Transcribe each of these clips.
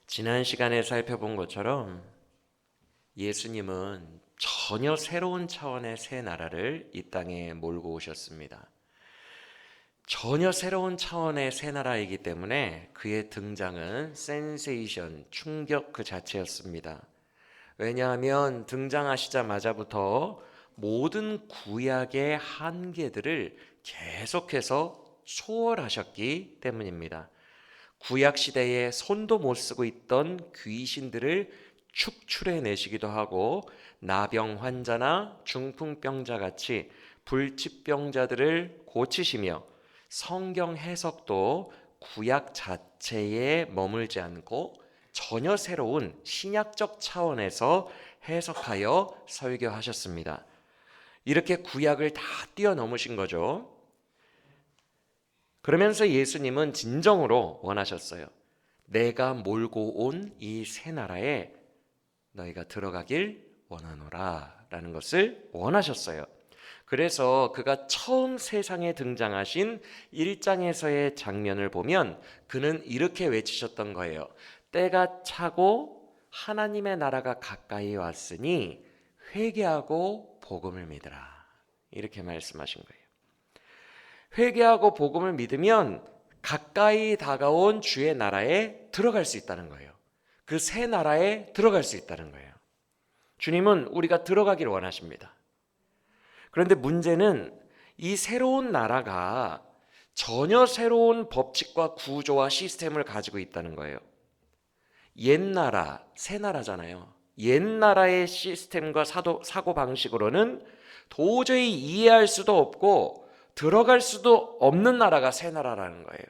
지난 시간에 살펴본 것처럼 예수님은 전혀 새로운 차원의 새 나라를 이 땅에 몰고 오셨습니다. 전혀 새로운 차원의 새 나라이기 때문에 그의 등장은 센세이션, 충격 그 자체였습니다. 왜냐하면 등장하시자마자부터 모든 구약의 한계들을 계속해서 초월하셨기 때문입니다. 구약 시대에 손도 못 쓰고 있던 귀신들을 축출해 내시기도 하고 나병 환자나 중풍병자 같이 불치병자들을 고치시며 성경 해석도 구약 자체에 머물지 않고 전혀 새로운 신약적 차원에서 해석하여 설교하셨습니다. 이렇게 구약을 다 뛰어넘으신 거죠. 그러면서 예수님은 진정으로 원하셨어요. 내가 몰고 온 이 새 나라에 너희가 들어가길 원하노라 라는 것을 원하셨어요. 그래서 그가 처음 세상에 등장하신 1장에서의 장면을 보면 그는 이렇게 외치셨던 거예요. 때가 차고 하나님의 나라가 가까이 왔으니 회개하고 복음을 믿으라. 이렇게 말씀하신 거예요. 회개하고 복음을 믿으면 가까이 다가온 주의 나라에 들어갈 수 있다는 거예요. 그 새 나라에 들어갈 수 있다는 거예요. 주님은 우리가 들어가기를 원하십니다. 그런데 문제는 이 새로운 나라가 전혀 새로운 법칙과 구조와 시스템을 가지고 있다는 거예요. 옛 나라, 새 나라잖아요. 옛 나라의 시스템과 사고방식으로는 도저히 이해할 수도 없고 들어갈 수도 없는 나라가 새 나라라는 거예요.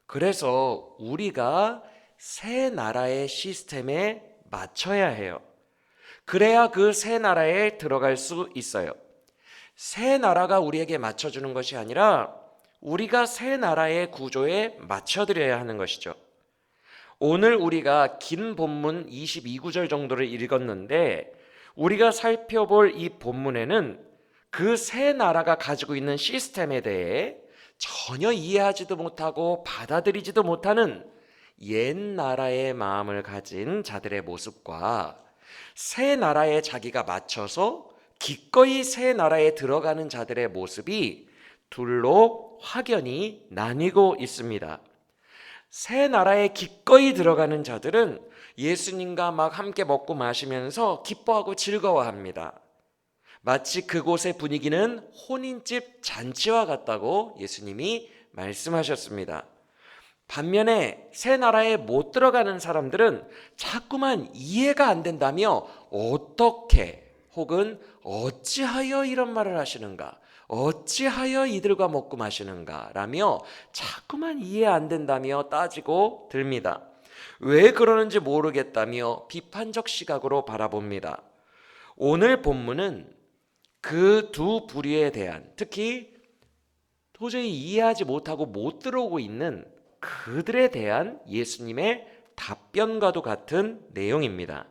그래서 우리가 새 나라의 시스템에 맞춰야 해요. 그래야 그 새 나라에 들어갈 수 있어요. 새 나라가 우리에게 맞춰주는 것이 아니라 우리가 새 나라의 구조에 맞춰드려야 하는 것이죠. 오늘 우리가 긴 본문 22구절 정도를 읽었는데 우리가 살펴볼 이 본문에는 그 새 나라가 가지고 있는 시스템에 대해 전혀 이해하지도 못하고 받아들이지도 못하는 옛 나라의 마음을 가진 자들의 모습과 새 나라에 자기가 맞춰서 기꺼이 새 나라에 들어가는 자들의 모습이 둘로 확연히 나뉘고 있습니다. 새 나라에 기꺼이 들어가는 자들은 예수님과 막 함께 먹고 마시면서 기뻐하고 즐거워합니다. 마치 그곳의 분위기는 혼인집 잔치와 같다고 예수님이 말씀하셨습니다. 반면에 새 나라에 못 들어가는 사람들은 자꾸만 이해가 안 된다며 어떻게 혹은 어찌하여 이런 말을 하시는가, 어찌하여 이들과 먹고 마시는가 라며 자꾸만 이해 안 된다며 따지고 듭니다. 왜 그러는지 모르겠다며 비판적 시각으로 바라봅니다. 오늘 본문은 그 두 부류에 대한, 특히 도저히 이해하지 못하고 못 들어오고 있는 그들에 대한 예수님의 답변과도 같은 내용입니다.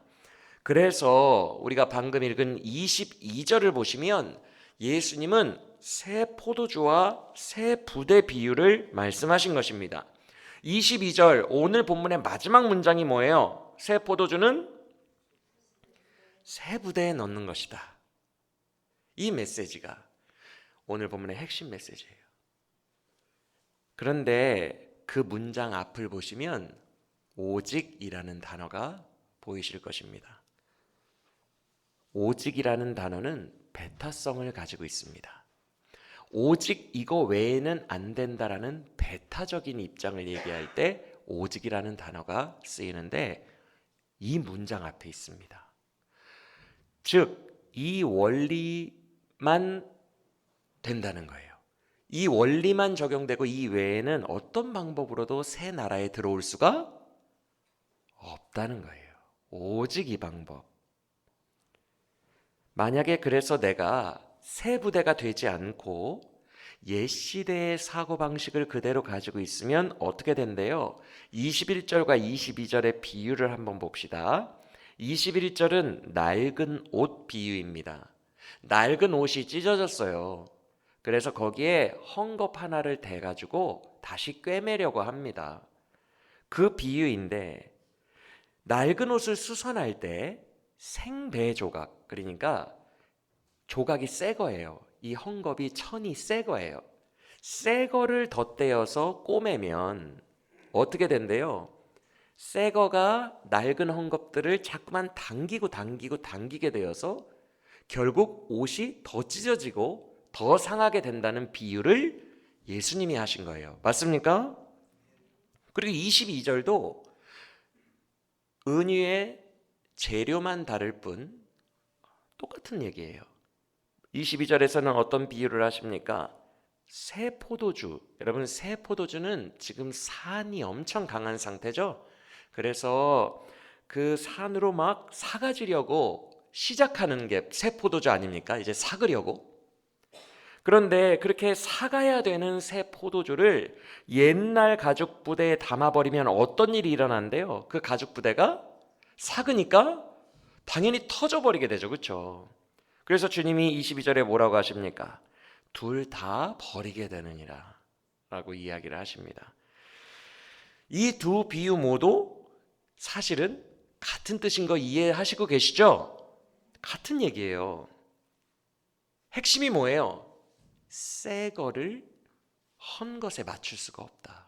그래서 우리가 방금 읽은 22절을 보시면 예수님은 새 포도주와 새 부대 비유를 말씀하신 것입니다. 22절 오늘 본문의 마지막 문장이 뭐예요? 새 포도주는 새 부대에 넣는 것이다. 이 메시지가 오늘 본문의 핵심 메시지예요. 그런데 그 문장 앞을 보시면 오직이라는 단어가 보이실 것입니다. 오직이라는 단어는 배타성을 가지고 있습니다. 오직 이거 외에는 안 된다라는 배타적인 입장을 얘기할 때 오직이라는 단어가 쓰이는데 이 문장 앞에 있습니다. 즉 이 원리만 된다는 거예요. 이 원리만 적용되고 이 외에는 어떤 방법으로도 새 나라에 들어올 수가 없다는 거예요. 오직 이 방법. 만약에 그래서 내가 새 부대가 되지 않고 옛 시대의 사고방식을 그대로 가지고 있으면 어떻게 된대요? 21절과 22절의 비유를 한번 봅시다. 21절은 낡은 옷 비유입니다. 낡은 옷이 찢어졌어요. 그래서 거기에 헝겊 하나를 대가지고 다시 꿰매려고 합니다. 그 비유인데 낡은 옷을 수선할 때 생배 조각, 그러니까 조각이 새 거예요. 이 헝겊이 천이 새 거예요. 새 거를 덧대어서 꼬매면 어떻게 된대요? 새 거가 낡은 헝겊들을 자꾸만 당기게 되어서 결국 옷이 더 찢어지고 더 상하게 된다는 비유를 예수님이 하신 거예요. 맞습니까? 그리고 22절도 은유의 재료만 다를 뿐 똑같은 얘기예요. 22절에서는 어떤 비유를 하십니까? 새 포도주. 여러분, 새 포도주는 지금 산이 엄청 강한 상태죠. 그래서 그 산으로 막 사가지려고 시작하는 게 새 포도주 아닙니까? 이제 삭으려고. 그런데 그렇게 사가야 되는 새 포도주를 옛날 가죽 부대에 담아버리면 어떤 일이 일어난대요? 그 가죽 부대가 삭으니까 당연히 터져버리게 되죠. 그렇죠? 그래서 주님이 22절에 뭐라고 하십니까? 둘 다 버리게 되느니라 라고 이야기를 하십니다. 이 두 비유 모두 사실은 같은 뜻인 거 이해하시고 계시죠? 같은 얘기예요. 핵심이 뭐예요? 새 거를 헌 것에 맞출 수가 없다.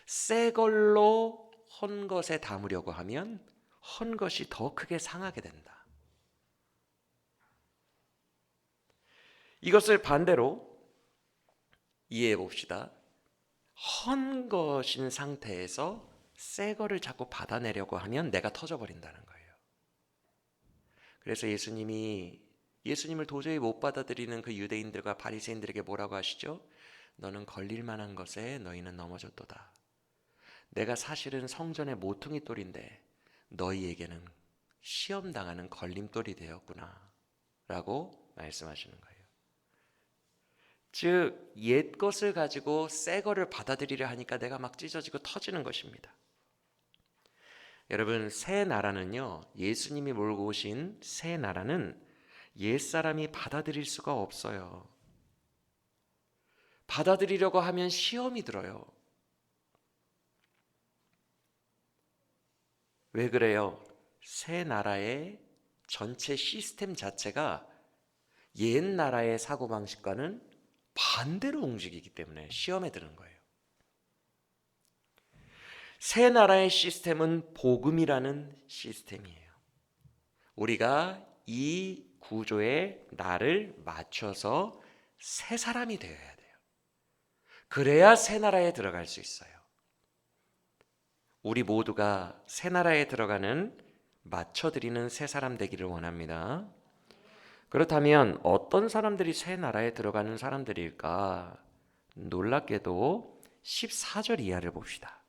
새 걸로 헌 것에 담으려고 하면 헌 것이 더 크게 상하게 된다. 이것을 반대로 이해해 봅시다. 헌 것인 상태에서 새 거를 자꾸 받아내려고 하면 내가 터져버린다는 거예요. 그래서 예수님을 도저히 못 받아들이는 그 유대인들과 바리새인들에게 뭐라고 하시죠? 너는 걸릴 만한 것에 너희는 넘어졌도다. 내가 사실은 성전의 모퉁이 돌인데 너희에게는 시험당하는 걸림돌이 되었구나 라고 말씀하시는 거예요. 즉 옛 것을 가지고 새 거를 받아들이려 하니까 내가 막 찢어지고 터지는 것입니다. 여러분, 새 나라는요, 예수님이 몰고 오신 새 나라는 옛사람이 받아들일 수가 없어요. 받아들이려고 하면 시험이 들어요. 왜 그래요? 새 나라의 전체 시스템 자체가 옛 나라의 사고방식과는 반대로 움직이기 때문에 시험에 드는 거예요. 새 나라의 시스템은 복음이라는 시스템이에요. 우리가 이 구조에 나를 맞춰서 새 사람이 되어야 돼요. 그래야 새 나라에 들어갈 수 있어요. 우리 모두가 새 나라에 들어가는 맞춰드리는 새 사람 되기를 원합니다. 그렇다면 어떤 사람들이 새 나라에 들어가는 사람들일까? 놀랍게도 14절 이하를 봅시다.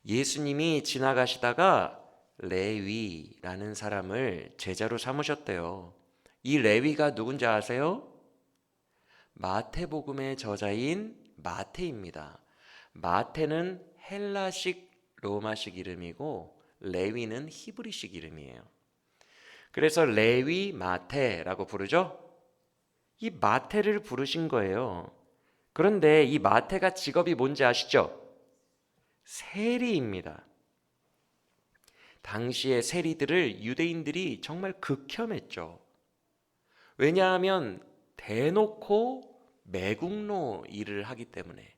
예수님이 지나가시다가 레위라는 사람을 제자로 삼으셨대요. 이 레위가 누군지 아세요? 마태복음의 저자인 마태입니다. 마태는 헬라식 로마식 이름이고 레위는 히브리식 이름이에요. 그래서 레위 마태라고 부르죠. 이 마태를 부르신 거예요. 그런데 이 마태가 직업이 뭔지 아시죠? 세리입니다. 당시의 세리들을 유대인들이 정말 극혐했죠. 왜냐하면 대놓고 매국노 일을 하기 때문에.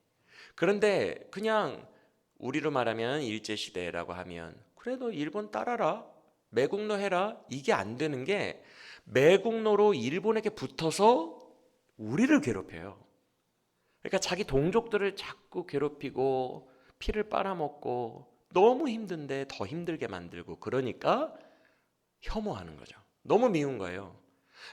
그런데 그냥 우리로 말하면 일제시대라고 하면 그래 너 일본 따라라, 매국노 해라, 이게 안 되는 게 매국노로 일본에게 붙어서 우리를 괴롭혀요. 그러니까 자기 동족들을 자꾸 괴롭히고 피를 빨아먹고 너무 힘든데 더 힘들게 만들고, 그러니까 혐오하는 거죠. 너무 미운 거예요.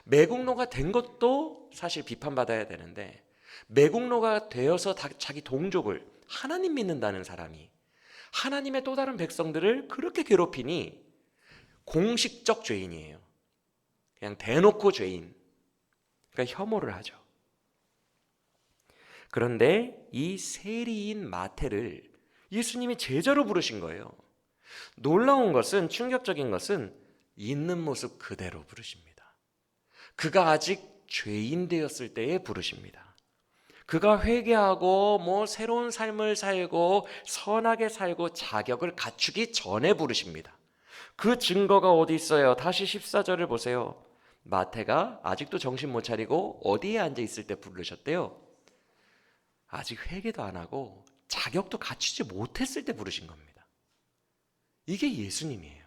매국노가 된 것도 사실 비판받아야 되는데 매국노가 되어서 자기 동족을, 하나님 믿는다는 사람이 하나님의 또 다른 백성들을 그렇게 괴롭히니 공식적 죄인이에요. 그냥 대놓고 죄인. 그러니까 혐오를 하죠. 그런데 이 세리인 마태를 예수님이 제자로 부르신 거예요. 놀라운 것은, 충격적인 것은 있는 모습 그대로 부르십니다. 그가 아직 죄인 되었을 때에 부르십니다. 그가 회개하고 새로운 삶을 살고 선하게 살고 자격을 갖추기 전에 부르십니다. 그 증거가 어디 있어요? 다시 14절을 보세요. 마태가 아직도 정신 못 차리고 어디에 앉아 있을 때 부르셨대요? 아직 회개도 안 하고 자격도 갖추지 못했을 때 부르신 겁니다. 이게 예수님이에요.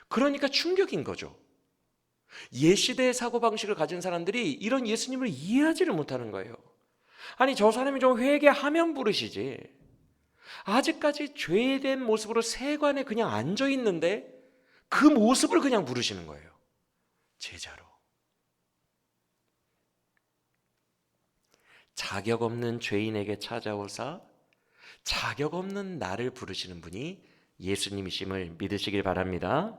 그러니까 충격인 거죠. 옛시대의 사고방식을 가진 사람들이 이런 예수님을 이해하지를 못하는 거예요. 아니, 저 사람이 좀 회개하면 부르시지, 아직까지 죄된 모습으로 세관에 그냥 앉아 있는데 그 모습을 그냥 부르시는 거예요. 제자로. 자격 없는 죄인에게 찾아오사 자격 없는 나를 부르시는 분이 예수님이심을 믿으시길 바랍니다.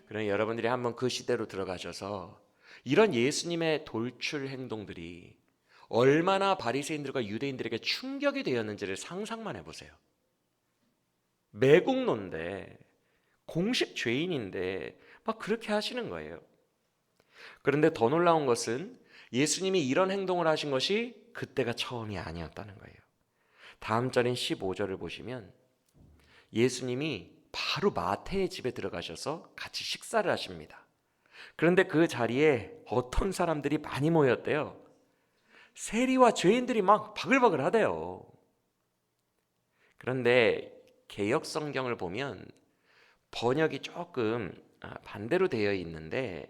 그럼 여러분들이 한번 그 시대로 들어가셔서 이런 예수님의 돌출 행동들이 얼마나 바리새인들과 유대인들에게 충격이 되었는지를 상상만 해보세요. 매국노인데, 공식 죄인인데 막 그렇게 하시는 거예요. 그런데 더 놀라운 것은 예수님이 이런 행동을 하신 것이 그때가 처음이 아니었다는 거예요. 다음 절인 15절을 보시면 예수님이 바로 마태의 집에 들어가셔서 같이 식사를 하십니다. 그런데 그 자리에 어떤 사람들이 많이 모였대요. 세리와 죄인들이 막 바글바글 하대요. 그런데 개역 성경을 보면 번역이 조금 반대로 되어 있는데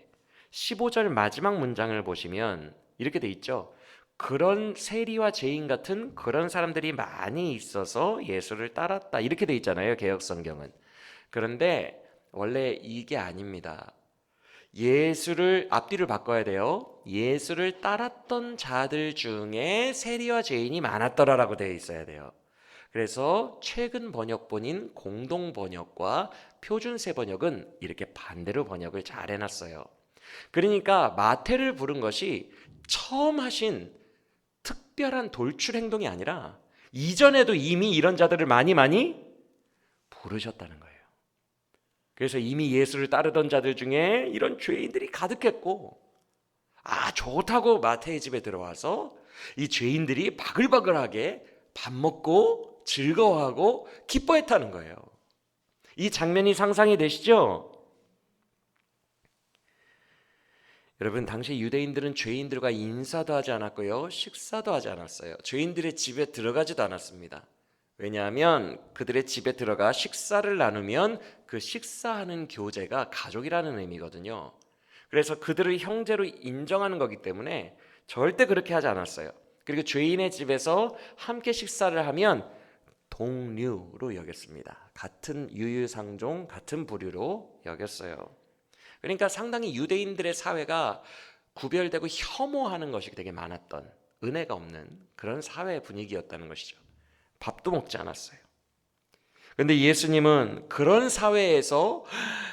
15절 마지막 문장을 보시면 이렇게 돼 있죠. 그런 세리와 죄인 같은 그런 사람들이 많이 있어서 예수를 따랐다, 이렇게 돼 있잖아요, 개역 성경은. 그런데 원래 이게 아닙니다. 예수를, 앞뒤를 바꿔야 돼요. 예수를 따랐던 자들 중에 세리와 죄인이 많았더라라고 되어 있어야 돼요. 그래서 최근 번역본인 공동번역과 표준세 번역은 이렇게 반대로 번역을 잘 해놨어요. 그러니까 마태를 부른 것이 처음 하신 특별한 돌출 행동이 아니라 이전에도 이미 이런 자들을 많이 부르셨다는 거예요. 그래서 이미 예수를 따르던 자들 중에 이런 죄인들이 가득했고, 좋다고 마태의 집에 들어와서 이 죄인들이 바글바글하게 밥 먹고 즐거워하고 기뻐했다는 거예요. 이 장면이 상상이 되시죠? 여러분, 당시 유대인들은 죄인들과 인사도 하지 않았고요, 식사도 하지 않았어요. 죄인들의 집에 들어가지도 않았습니다. 왜냐하면 그들의 집에 들어가 식사를 나누면 그 식사하는 교제가 가족이라는 의미거든요. 그래서 그들을 형제로 인정하는 거기 때문에 절대 그렇게 하지 않았어요. 그리고 죄인의 집에서 함께 식사를 하면 동류로 여겼습니다. 같은 유유상종, 같은 부류로 여겼어요. 그러니까 상당히 유대인들의 사회가 구별되고 혐오하는 것이 되게 많았던, 은혜가 없는 그런 사회 분위기였다는 것이죠. 밥도 먹지 않았어요. 그런데 예수님은 그런 사회에서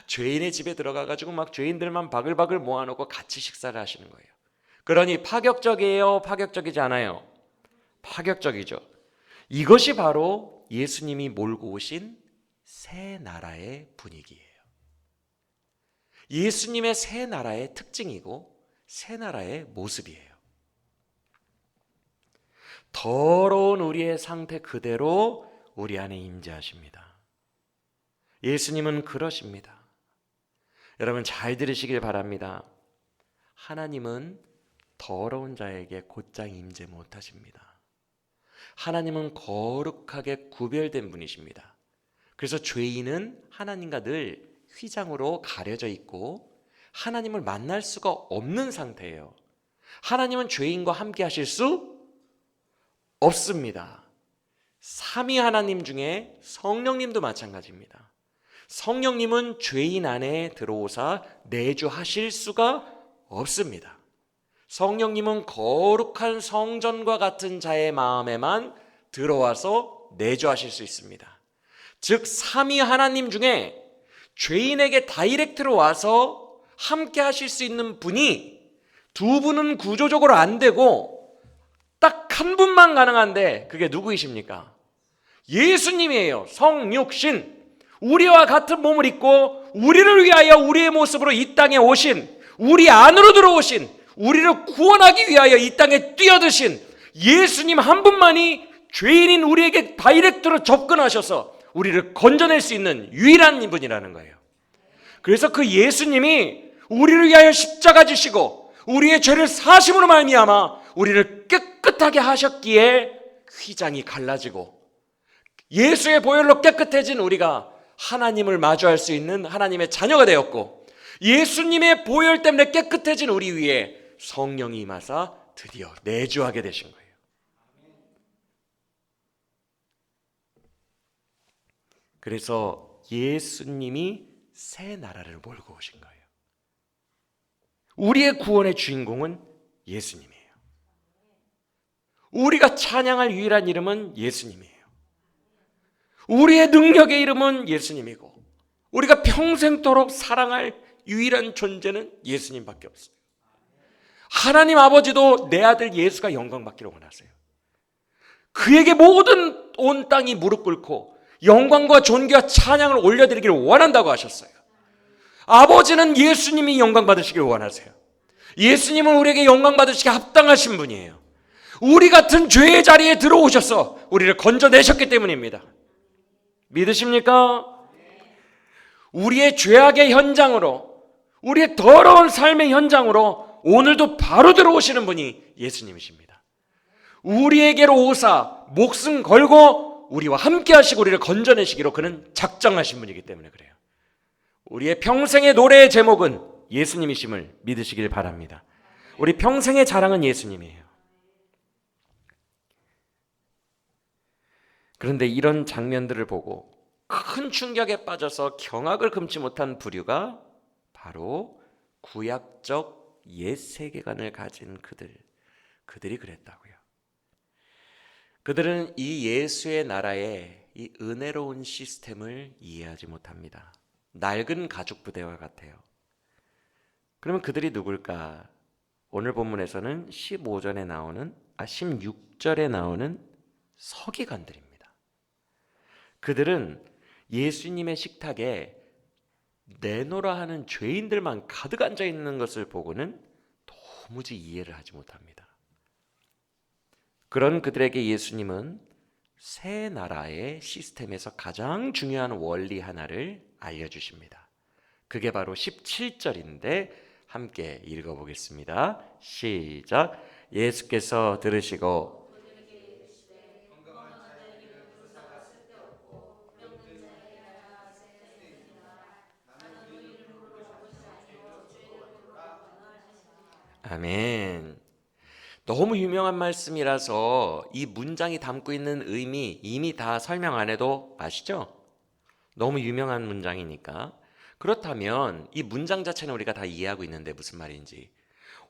죄인의 집에 들어가가지고 막 죄인들만 바글바글 모아놓고 같이 식사를 하시는 거예요. 그러니 파격적이에요? 파격적이지 않아요? 파격적이죠. 이것이 바로 예수님이 몰고 오신 새 나라의 분위기예요. 예수님의 새 나라의 특징이고 새 나라의 모습이에요. 더러운 우리의 상태 그대로 우리 안에 임재하십니다. 예수님은 그러십니다. 여러분, 잘 들으시길 바랍니다. 하나님은 더러운 자에게 곧장 임재 못하십니다. 하나님은 거룩하게 구별된 분이십니다. 그래서 죄인은 하나님과 늘 휘장으로 가려져 있고 하나님을 만날 수가 없는 상태예요. 하나님은 죄인과 함께 하실 수 없습니다. 삼위 하나님 중에 성령님도 마찬가지입니다. 성령님은 죄인 안에 들어오사 내주하실 수가 없습니다. 성령님은 거룩한 성전과 같은 자의 마음에만 들어와서 내주하실 수 있습니다. 즉 삼위 하나님 중에 죄인에게 다이렉트로 와서 함께 하실 수 있는 분이 두 분은 구조적으로 안 되고 딱 한 분만 가능한데 그게 누구이십니까? 예수님이에요. 성육신, 우리와 같은 몸을 입고 우리를 위하여 우리의 모습으로 이 땅에 오신, 우리 안으로 들어오신, 우리를 구원하기 위하여 이 땅에 뛰어드신 예수님 한 분만이 죄인인 우리에게 다이렉트로 접근하셔서 우리를 건져낼 수 있는 유일한 분이라는 거예요. 그래서 그 예수님이 우리를 위하여 십자가 지시고 우리의 죄를 사심으로 말미암아 우리를 깨끗하게 하셨기에 휘장이 갈라지고 예수의 보혈로 깨끗해진 우리가 하나님을 마주할 수 있는 하나님의 자녀가 되었고, 예수님의 보혈 때문에 깨끗해진 우리 위에 성령이 임하사 드디어 내주하게 되신 거예요. 그래서 예수님이 새 나라를 몰고 오신 거예요. 우리의 구원의 주인공은 예수님이에요. 우리가 찬양할 유일한 이름은 예수님이에요. 우리의 능력의 이름은 예수님이고, 우리가 평생토록 사랑할 유일한 존재는 예수님밖에 없어요. 하나님 아버지도 내 아들 예수가 영광받기를 원하세요. 그에게 모든 온 땅이 무릎 꿇고 영광과 존귀와 찬양을 올려드리기를 원한다고 하셨어요. 아버지는 예수님이 영광받으시길 원하세요. 예수님은 우리에게 영광받으시기 합당하신 분이에요. 우리 같은 죄의 자리에 들어오셔서 우리를 건져내셨기 때문입니다. 믿으십니까? 우리의 죄악의 현장으로, 우리의 더러운 삶의 현장으로 오늘도 바로 들어오시는 분이 예수님이십니다. 우리에게로 오사 목숨 걸고 우리와 함께 하시고 우리를 건져내시기로 그는 작정하신 분이기 때문에 그래요. 우리의 평생의 노래의 제목은 예수님이심을 믿으시길 바랍니다. 우리 평생의 자랑은 예수님이에요. 그런데 이런 장면들을 보고 큰 충격에 빠져서 경악을 금치 못한 부류가 바로 구약적 옛 세계관을 가진 그들이 그랬다고요. 그들은 이 예수의 나라의 이 은혜로운 시스템을 이해하지 못합니다. 낡은 가죽 부대와 같아요. 그러면 그들이 누굴까? 오늘 본문에서는 16절에 나오는 서기관들입니다. 그들은 예수님의 식탁에 내노라 하는 죄인들만 가득 앉아 있는 것을 보고는 도무지 이해를 하지 못합니다. 그런 그들에게 예수님은 새 나라의 시스템에서 가장 중요한 원리 하나를 알려주십니다. 그게 바로 17절인데 함께 읽어보겠습니다. 시작. 예수께서 들으시고 아멘. 너무 유명한 말씀이라서 이 문장이 담고 있는 의미 이미 다 설명 안 해도 아시죠? 너무 유명한 문장이니까. 그렇다면 이 문장 자체는 우리가 다 이해하고 있는데 무슨 말인지,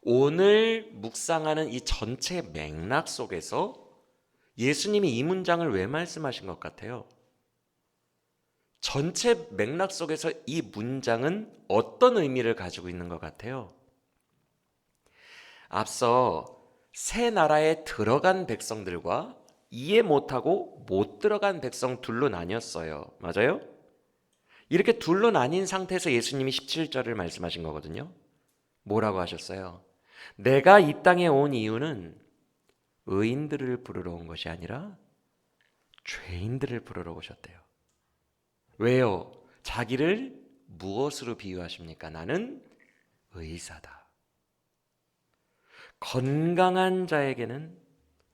오늘 묵상하는 이 전체 맥락 속에서 예수님이 이 문장을 왜 말씀하신 것 같아요? 전체 맥락 속에서 이 문장은 어떤 의미를 가지고 있는 것 같아요? 앞서 새 나라에 들어간 백성들과 이해 못하고 못 들어간 백성 둘로 나뉘었어요. 맞아요? 이렇게 둘로 나뉜 상태에서 예수님이 17절을 말씀하신 거거든요. 뭐라고 하셨어요? 내가 이 땅에 온 이유는 의인들을 부르러 온 것이 아니라 죄인들을 부르러 오셨대요. 왜요? 자기를 무엇으로 비유하십니까? 나는 의사다. 건강한 자에게는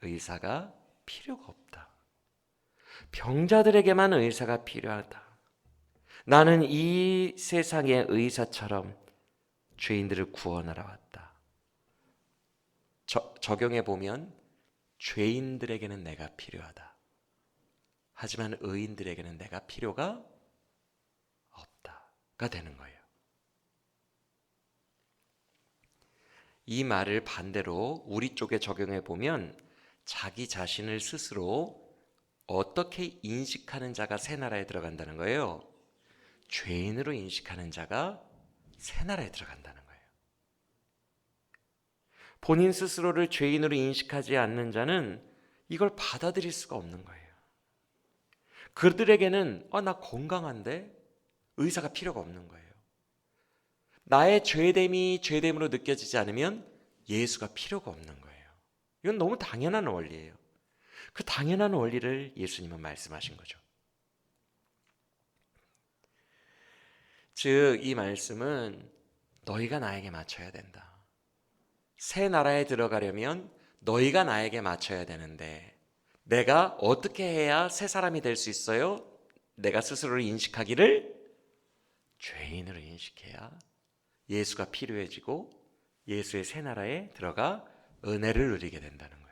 의사가 필요가 없다. 병자들에게만 의사가 필요하다. 나는 이 세상의 의사처럼 죄인들을 구원하러 왔다. 적용해 보면 죄인들에게는 내가 필요하다. 하지만 의인들에게는 내가 필요가 없다가 되는 거예요. 이 말을 반대로 우리 쪽에 적용해 보면 자기 자신을 스스로 어떻게 인식하는 자가 새 나라에 들어간다는 거예요. 죄인으로 인식하는 자가 새 나라에 들어간다는 거예요. 본인 스스로를 죄인으로 인식하지 않는 자는 이걸 받아들일 수가 없는 거예요. 그들에게는 나 건강한데 의사가 필요가 없는 거예요. 나의 죄됨이 죄됨으로 느껴지지 않으면 예수가 필요가 없는 거예요. 이건 너무 당연한 원리예요. 그 당연한 원리를 예수님은 말씀하신 거죠. 즉, 이 말씀은 너희가 나에게 맞춰야 된다. 새 나라에 들어가려면 너희가 나에게 맞춰야 되는데 내가 어떻게 해야 새 사람이 될 수 있어요? 내가 스스로를 인식하기를 죄인으로 인식해야 예수가 필요해지고 예수의 새 나라에 들어가 은혜를 누리게 된다는 거예요.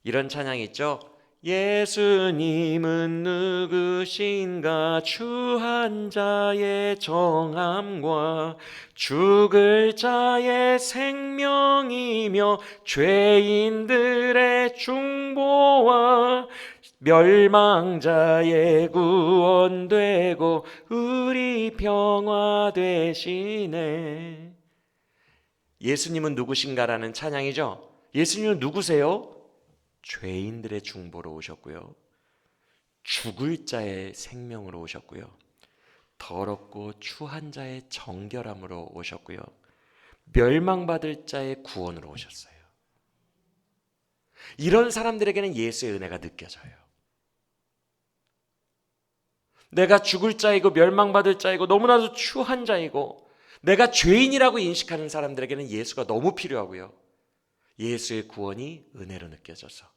이런 찬양이 있죠. 예수님은 누구신가? 주 한 자의 정함과 죽을 자의 생명이며 죄인들의 중보와 멸망자의 구원되고 우리 평화 되시네. 예수님은 누구신가라는 찬양이죠. 예수님은 누구세요? 죄인들의 중보로 오셨고요. 죽을 자의 생명으로 오셨고요. 더럽고 추한 자의 정결함으로 오셨고요. 멸망받을 자의 구원으로 오셨어요. 이런 사람들에게는 예수의 은혜가 느껴져요. 내가 죽을 자이고 멸망받을 자이고 너무나도 추한 자이고 내가 죄인이라고 인식하는 사람들에게는 예수가 너무 필요하고요. 예수의 구원이 은혜로 느껴져서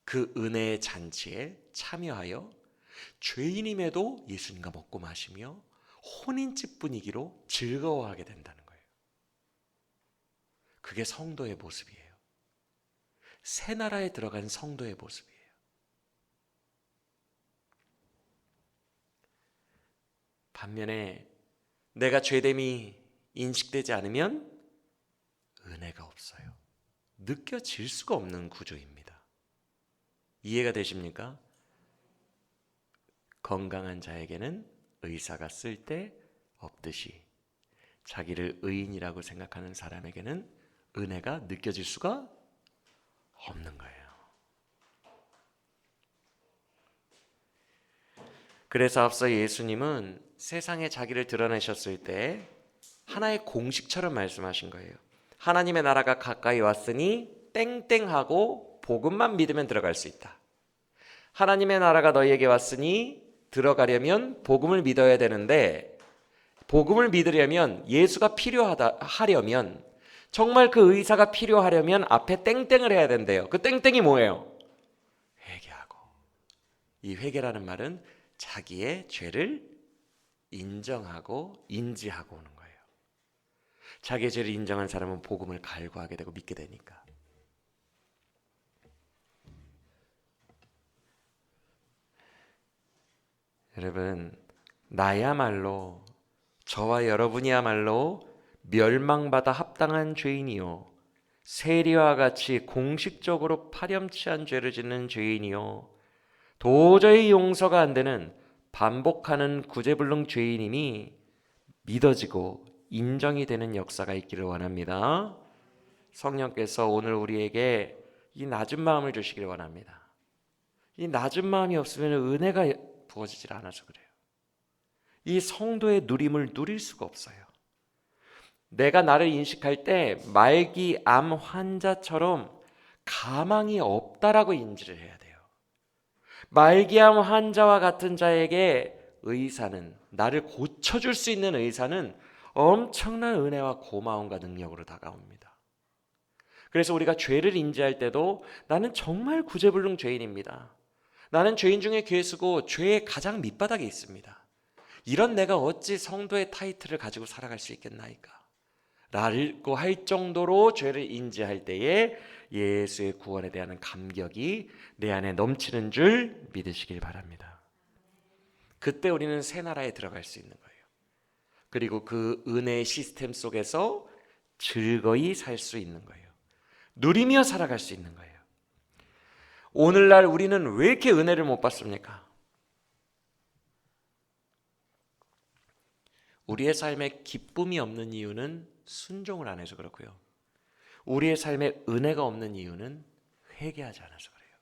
그 은혜의 잔치에 참여하여 죄인임에도 예수님과 먹고 마시며 혼인집 분위기로 즐거워하게 된다는 거예요. 그게 성도의 모습이에요. 새 나라에 들어간 성도의 모습이에요. 반면에 내가 죄됨이 인식되지 않으면 은혜가 없어요. 느껴질 수가 없는 구조입니다. 이해가 되십니까? 건강한 자에게는 의사가 쓸데 없듯이 자기를 의인이라고 생각하는 사람에게는 은혜가 느껴질 수가 없는 거예요. 그래서 앞서 예수님은 세상에 자기를 드러내셨을 때 하나의 공식처럼 말씀하신 거예요. 하나님의 나라가 가까이 왔으니 땡땡하고 복음만 믿으면 들어갈 수 있다. 하나님의 나라가 너희에게 왔으니 들어가려면 복음을 믿어야 되는데 복음을 믿으려면 예수가 하려면 정말 그 의사가 필요하려면 앞에 땡땡을 해야 된대요. 그 땡땡이 뭐예요? 회개하고. 이 회개라는 말은 자기의 죄를 인정하고 인지하고 오는 거예요. 자기의 죄를 인정한 사람은 복음을 갈구하게 되고 믿게 되니까. 여러분, 나야말로 저와 여러분이야말로 멸망받아 합당한 죄인이요 세리와 같이 공식적으로 파렴치한 죄를 짓는 죄인이요 도저히 용서가 안 되는 반복하는 구제불능 죄인임이 믿어지고 인정이 되는 역사가 있기를 원합니다. 성령께서 오늘 우리에게 이 낮은 마음을 주시기를 원합니다. 이 낮은 마음이 없으면 은혜가 부어지질 않아서 그래요. 이 성도의 누림을 누릴 수가 없어요. 내가 나를 인식할 때 말기 암 환자처럼 가망이 없다라고 인지를 해야 돼요. 말기암 환자와 같은 자에게 의사는, 나를 고쳐줄 수 있는 의사는 엄청난 은혜와 고마움과 능력으로 다가옵니다. 그래서 우리가 죄를 인지할 때도 나는 정말 구제불능 죄인입니다. 나는 죄인 중에 괴수고 죄의 가장 밑바닥에 있습니다. 이런 내가 어찌 성도의 타이틀을 가지고 살아갈 수 있겠나이까? 라고 할 정도로 죄를 인지할 때에 예수의 구원에 대한 감격이 내 안에 넘치는 줄 믿으시길 바랍니다. 그때 우리는 새 나라에 들어갈 수 있는 거예요. 그리고 그 은혜의 시스템 속에서 즐거이 살 수 있는 거예요. 누리며 살아갈 수 있는 거예요. 오늘날 우리는 왜 이렇게 은혜를 못 받습니까? 우리의 삶에 기쁨이 없는 이유는 순종을 안 해서 그렇고요. 우리의 삶에 은혜가 없는 이유는 회개하지 않아서 그래요.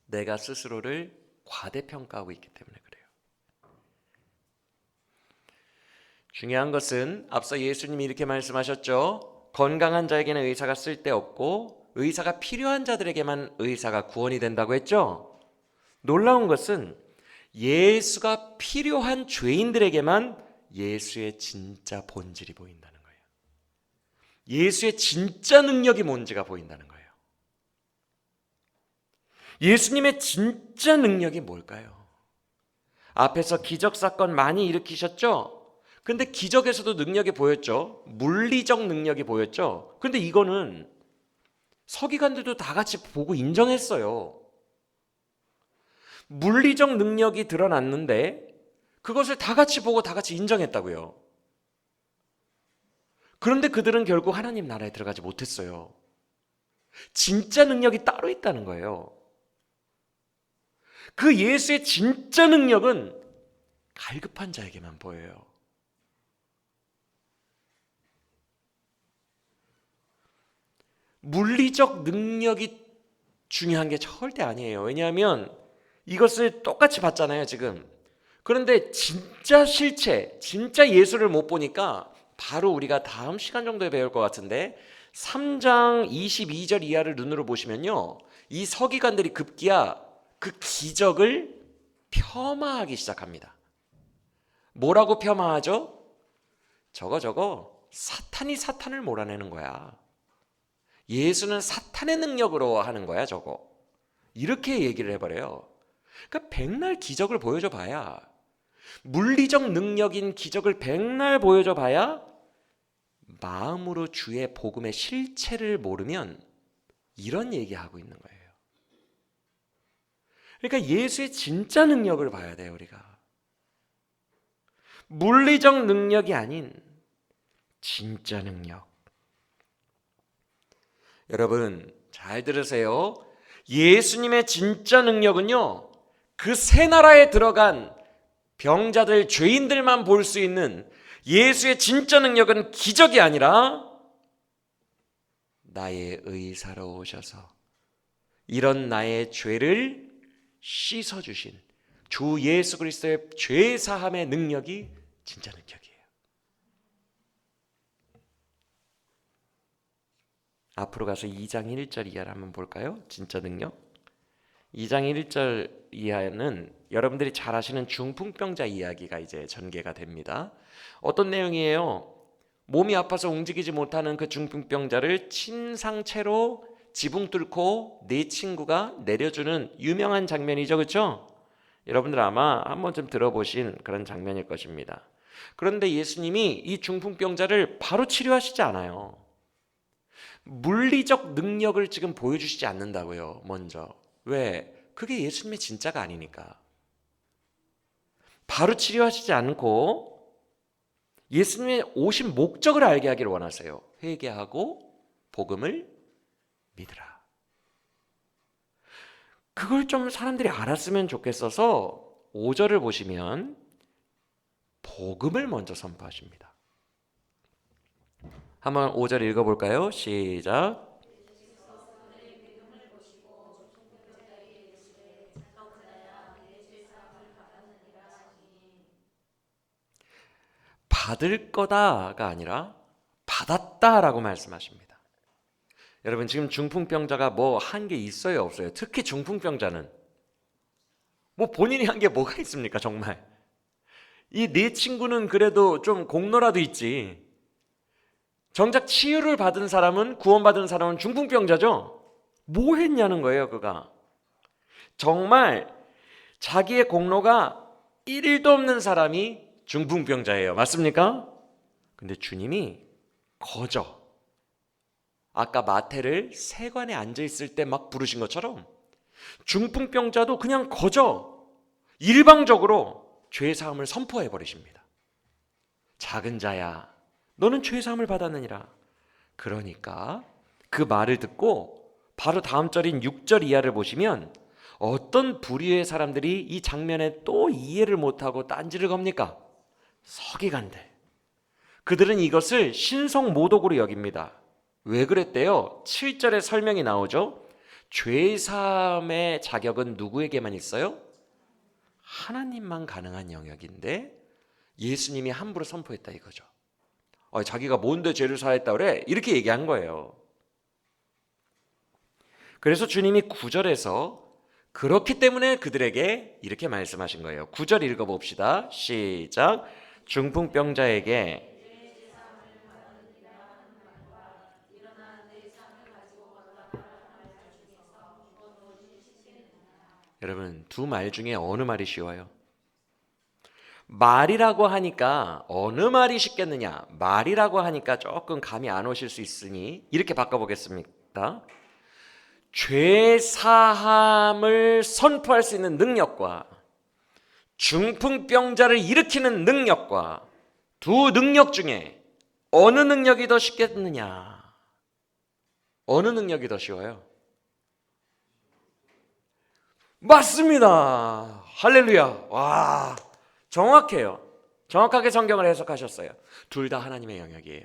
내가 스스로를 과대평가하고 있기 때문에 그래요. 중요한 것은 앞서 예수님이 이렇게 말씀하셨죠. 건강한 자에게는 의사가 쓸데없고 의사가 필요한 자들에게만 의사가 구원이 된다고 했죠. 놀라운 것은 예수가 필요한 죄인들에게만 예수의 진짜 본질이 보인다는 거예요. 예수의 진짜 능력이 뭔지가 보인다는 거예요. 예수님의 진짜 능력이 뭘까요? 앞에서 기적 사건 많이 일으키셨죠? 근데 기적에서도 능력이 보였죠. 물리적 능력이 보였죠. 근데 이거는 서기관들도 다 같이 보고 인정했어요. 물리적 능력이 드러났는데 그것을 다 같이 보고 다 같이 인정했다고요. 그런데 그들은 결국 하나님 나라에 들어가지 못했어요. 진짜 능력이 따로 있다는 거예요. 그 예수의 진짜 능력은 갈급한 자에게만 보여요. 물리적 능력이 중요한 게 절대 아니에요. 왜냐하면 이것을 똑같이 봤잖아요, 지금. 그런데 진짜 실체, 진짜 예수를 못 보니까 바로 우리가 다음 시간 정도에 배울 것 같은데 3장 22절 이하를 눈으로 보시면요, 이 서기관들이 급기야 그 기적을 폄하하기 시작합니다. 뭐라고 폄하하죠? 저거 사탄이 사탄을 몰아내는 거야. 예수는 사탄의 능력으로 하는 거야, 저거. 이렇게 얘기를 해버려요. 그러니까 백날 기적을 보여줘 봐야, 물리적 능력인 기적을 백날 보여줘 봐야 마음으로 주의 복음의 실체를 모르면 이런 얘기하고 있는 거예요. 그러니까 예수의 진짜 능력을 봐야 돼요, 우리가. 물리적 능력이 아닌 진짜 능력. 여러분 잘 들으세요. 예수님의 진짜 능력은요, 그 새 나라에 들어간 병자들, 죄인들만 볼 수 있는 예수의 진짜 능력은 기적이 아니라 나의 의사로 오셔서 이런 나의 죄를 씻어주신 주 예수 그리스도의 죄 사함의 능력이 진짜 능력이에요. 앞으로 가서 2장 1절 이하를 한번 볼까요? 진짜 능력. 2장 1절 이하는 여러분들이 잘 아시는 중풍병자 이야기가 이제 전개가 됩니다. 어떤 내용이에요? 몸이 아파서 움직이지 못하는 그 중풍병자를 침상채로 지붕 뚫고 네 친구가 내려주는 유명한 장면이죠, 그렇죠? 여러분들 아마 한 번쯤 들어보신 그런 장면일 것입니다. 그런데 예수님이 이 중풍병자를 바로 치료하시지 않아요. 물리적 능력을 지금 보여주시지 않는다고요, 먼저. 왜? 그게 예수님의 진짜가 아니니까. 바로 치료하시지 않고 예수님의 오신 목적을 알게 하기를 원하세요. 회개하고 복음을 믿으라. 그걸 좀 사람들이 알았으면 좋겠어서 5절을 보시면 복음을 먼저 선포하십니다. 한번 5절 읽어볼까요? 시작. 받을 거다가 아니라 받았다라고 말씀하십니다. 여러분 지금 중풍병자가 뭐 한 게 있어요, 없어요? 특히 중풍병자는 뭐 본인이 한 게 뭐가 있습니까, 정말? 이 네 친구는 그래도 좀 공로라도 있지. 정작 치유를 받은 사람은, 구원받은 사람은 중풍병자죠. 뭐 했냐는 거예요, 그가. 정말 자기의 공로가 1일도 없는 사람이 중풍병자예요. 맞습니까? 근데 주님이 거저 아까 마태를 세관에 앉아있을 때 막 부르신 것처럼 중풍병자도 그냥 거저 일방적으로 죄사함을 선포해 버리십니다. 작은 자야, 너는 죄사함을 받았느니라. 그러니까 그 말을 듣고 바로 다음 절인 6절 이하를 보시면 어떤 부류의 사람들이 이 장면에 또 이해를 못하고 딴지를 겁니까? 서기관들. 그들은 이것을 신성모독으로 여깁니다. 왜 그랬대요? 7절에 설명이 나오죠. 죄사함의 자격은 누구에게만 있어요? 하나님만 가능한 영역인데 예수님이 함부로 선포했다 이거죠. 자기가 뭔데 죄를 사했다 그래? 이렇게 얘기한 거예요. 그래서 주님이 9절에서 그렇기 때문에 그들에게 이렇게 말씀하신 거예요. 9절 읽어봅시다. 시작. 중풍병자에게 여러분, 두 말 중에 어느 말이 쉬워요? 말이라고 하니까 어느 말이 쉽겠느냐? 말이라고 하니까 조금 감이 안 오실 수 있으니 이렇게 바꿔보겠습니다. 죄 사함을 선포할 수 있는 능력과 중풍병자를 일으키는 능력과 두 능력 중에 어느 능력이 더 쉽겠느냐? 어느 능력이 더 쉬워요? 맞습니다. 할렐루야. 와, 정확해요. 정확하게 성경을 해석하셨어요. 둘 다 하나님의 영역이에요.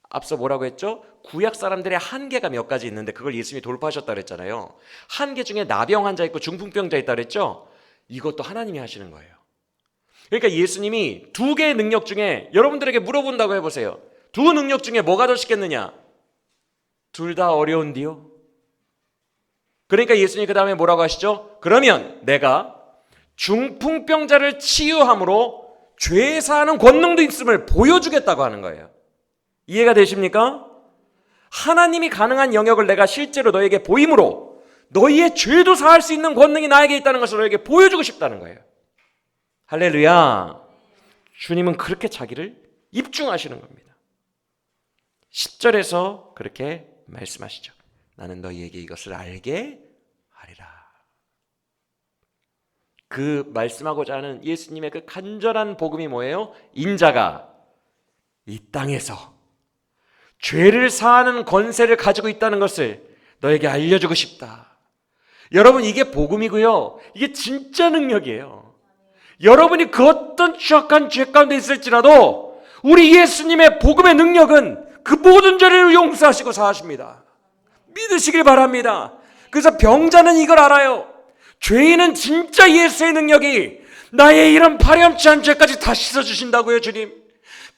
앞서 뭐라고 했죠? 구약 사람들의 한계가 몇 가지 있는데 그걸 예수님이 돌파하셨다 그랬잖아요. 한계 중에 나병 환자 있고 중풍병자 있다 그랬죠? 이것도 하나님이 하시는 거예요. 그러니까 예수님이 두 개의 능력 중에 여러분들에게 물어본다고 해보세요. 두 능력 중에 뭐가 더 쉽겠느냐? 둘 다 어려운데요. 그러니까 예수님이 그 다음에 뭐라고 하시죠? 그러면 내가 중풍병자를 치유함으로 죄 사하는 권능도 있음을 보여주겠다고 하는 거예요. 이해가 되십니까? 하나님이 가능한 영역을 내가 실제로 너에게 보임으로 너희의 죄도 사할 수 있는 권능이 나에게 있다는 것을 너에게 보여주고 싶다는 거예요. 할렐루야. 주님은 그렇게 자기를 입증하시는 겁니다. 10절에서 그렇게 말씀하시죠. 나는 너희에게 이것을 알게 하리라. 그 말씀하고자 하는 예수님의 그 간절한 복음이 뭐예요? 인자가 이 땅에서 죄를 사하는 권세를 가지고 있다는 것을 너에게 알려주고 싶다. 여러분, 이게 복음이고요. 이게 진짜 능력이에요. 여러분이 그 어떤 추악한 죄 가운데 있을지라도 우리 예수님의 복음의 능력은 그 모든 죄를 용서하시고 사하십니다. 믿으시길 바랍니다. 그래서 병자는 이걸 알아요. 죄인은 진짜 예수의 능력이 나의 이런 파렴치 한 죄까지 다 씻어주신다고요. 주님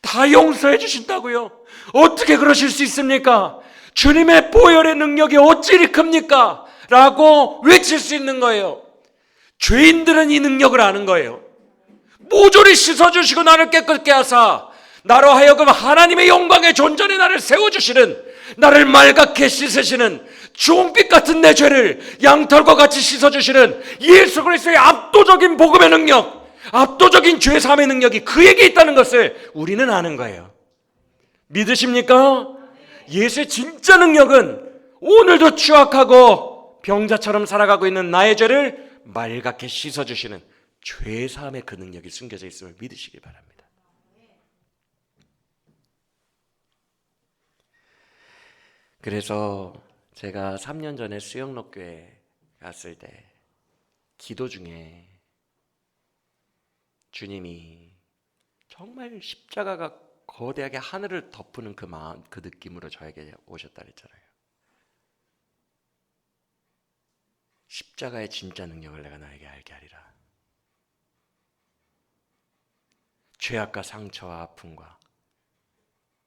다 용서해 주신다고요. 어떻게 그러실 수 있습니까? 주님의 보혈의 능력이 어찌 이리 큽니까? 라고 외칠 수 있는 거예요. 죄인들은 이 능력을 아는 거예요. 모조리 씻어주시고 나를 깨끗게 하사 나로 하여금 하나님의 영광의 존전에 나를 세워주시는, 나를 말갛게 씻으시는, 주홍빛 같은 내 죄를 양털과 같이 씻어주시는 예수 그리스도의 압도적인 복음의 능력, 압도적인 죄 사함의 능력이 그에게 있다는 것을 우리는 아는 거예요. 믿으십니까? 예수의 진짜 능력은 오늘도 추악하고 병자처럼 살아가고 있는 나의 죄를 말갛게 씻어주시는 죄 사함의 그 능력이 숨겨져 있음을 믿으시기 바랍니다. 그래서 제가 3년 전에 수영록교회 갔을 때 기도 중에 주님이 정말 십자가가 거대하게 하늘을 덮는 그 마음, 그 느낌으로 저에게 오셨다 그랬잖아요. 십자가의 진짜 능력을 내가 너에게 알게 하리라. 죄악과 상처와 아픔과